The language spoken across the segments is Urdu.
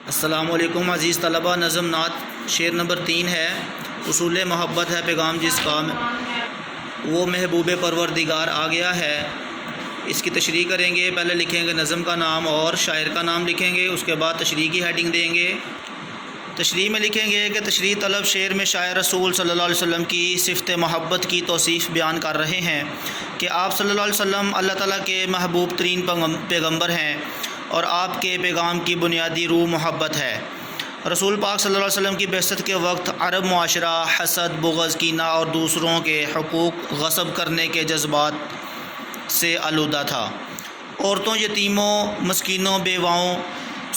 السلام علیکم عزیز طلبہ، نظم نعت شعر نمبر 3 ہے۔ اصول محبت ہے پیغام جس کا وہ محبوب پروردگار آ گیا ہے۔ اس کی تشریح کریں گے۔ پہلے لکھیں گے نظم کا نام اور شاعر کا نام لکھیں گے، اس کے بعد تشریح کی ہیڈنگ دیں گے۔ تشریح میں لکھیں گے کہ تشریح طلب شعر میں شاعر رسول صلی اللہ علیہ وسلم کی صفت محبت کی توصیف بیان کر رہے ہیں کہ آپ صلی اللہ علیہ وسلم اللہ تعالیٰ کے محبوب ترین پیغمبر ہیں اور آپ کے پیغام کی بنیادی روح محبت ہے۔ رسول پاک صلی اللہ علیہ وسلم کی بعثت کے وقت عرب معاشرہ حسد، بغض، کینہ اور دوسروں کے حقوق غصب کرنے کے جذبات سے آلودہ تھا۔ عورتوں، یتیموں، مسکینوں، بیواؤں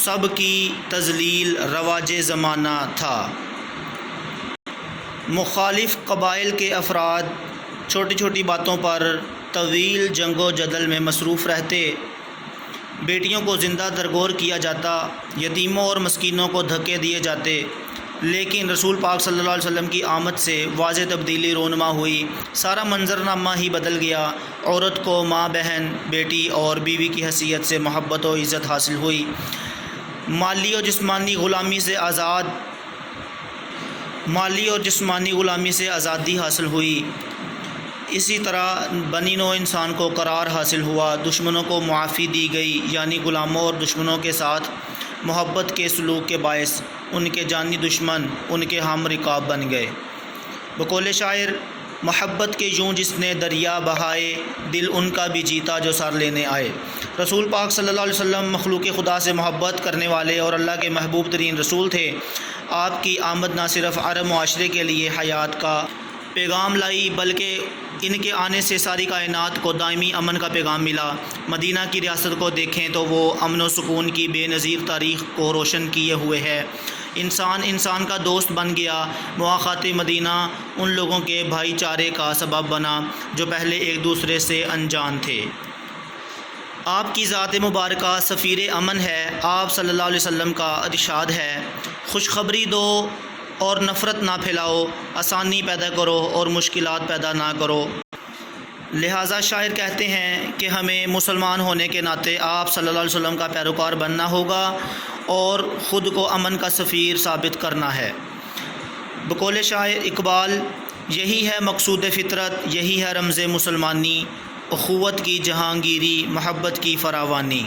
سب کی تذلیل رواج زمانہ تھا۔ مخالف قبائل کے افراد چھوٹی چھوٹی باتوں پر طویل جنگ و جدل میں مصروف رہتے، بیٹیوں کو زندہ درگور کیا جاتا، یتیموں اور مسکینوں کو دھکے دیے جاتے، لیکن رسول پاک صلی اللہ علیہ وسلم کی آمد سے واضح تبدیلی رونما ہوئی۔ سارا منظرنامہ ہی بدل گیا۔ عورت کو ماں، بہن، بیٹی اور بیوی کی حیثیت سے محبت و عزت حاصل ہوئی۔ مالی اور جسمانی غلامی سے آزادی حاصل ہوئی۔ اسی طرح بنی نوع انسان کو قرار حاصل ہوا۔ دشمنوں کو معافی دی گئی، یعنی غلاموں اور دشمنوں کے ساتھ محبت کے سلوک کے باعث ان کے جانی دشمن ان کے ہم رکاب بن گئے۔ بقول شاعر، محبت کے یوں جس نے دریا بہائے، دل ان کا بھی جیتا جو سر لینے آئے۔ رسول پاک صلی اللہ علیہ وسلم مخلوق خدا سے محبت کرنے والے اور اللہ کے محبوب ترین رسول تھے۔ آپ کی آمد نہ صرف عرب معاشرے کے لیے حیات کا پیغام لائی، بلکہ ان کے آنے سے ساری کائنات کو دائمی امن کا پیغام ملا۔ مدینہ کی ریاست کو دیکھیں تو وہ امن و سکون کی بے نظیر تاریخ کو روشن کیے ہوئے ہے۔ انسان کا دوست بن گیا۔ مواخات مدینہ ان لوگوں کے بھائی چارے کا سبب بنا جو پہلے ایک دوسرے سے انجان تھے۔ آپ کی ذات مبارکہ سفیر امن ہے۔ آپ صلی اللہ علیہ وسلم کا ارشاد ہے، خوشخبری دو اور نفرت نہ پھیلاؤ، آسانی پیدا کرو اور مشکلات پیدا نہ کرو۔ لہٰذا شاعر کہتے ہیں کہ ہمیں مسلمان ہونے کے ناطے آپ صلی اللہ علیہ وسلم کا پیروکار بننا ہوگا اور خود کو امن کا سفیر ثابت کرنا ہے۔ بقول شاعر اقبال، یہی ہے مقصود فطرت، یہی ہے رمز مسلمانی، اخوت کی جہانگیری، محبت کی فراوانی۔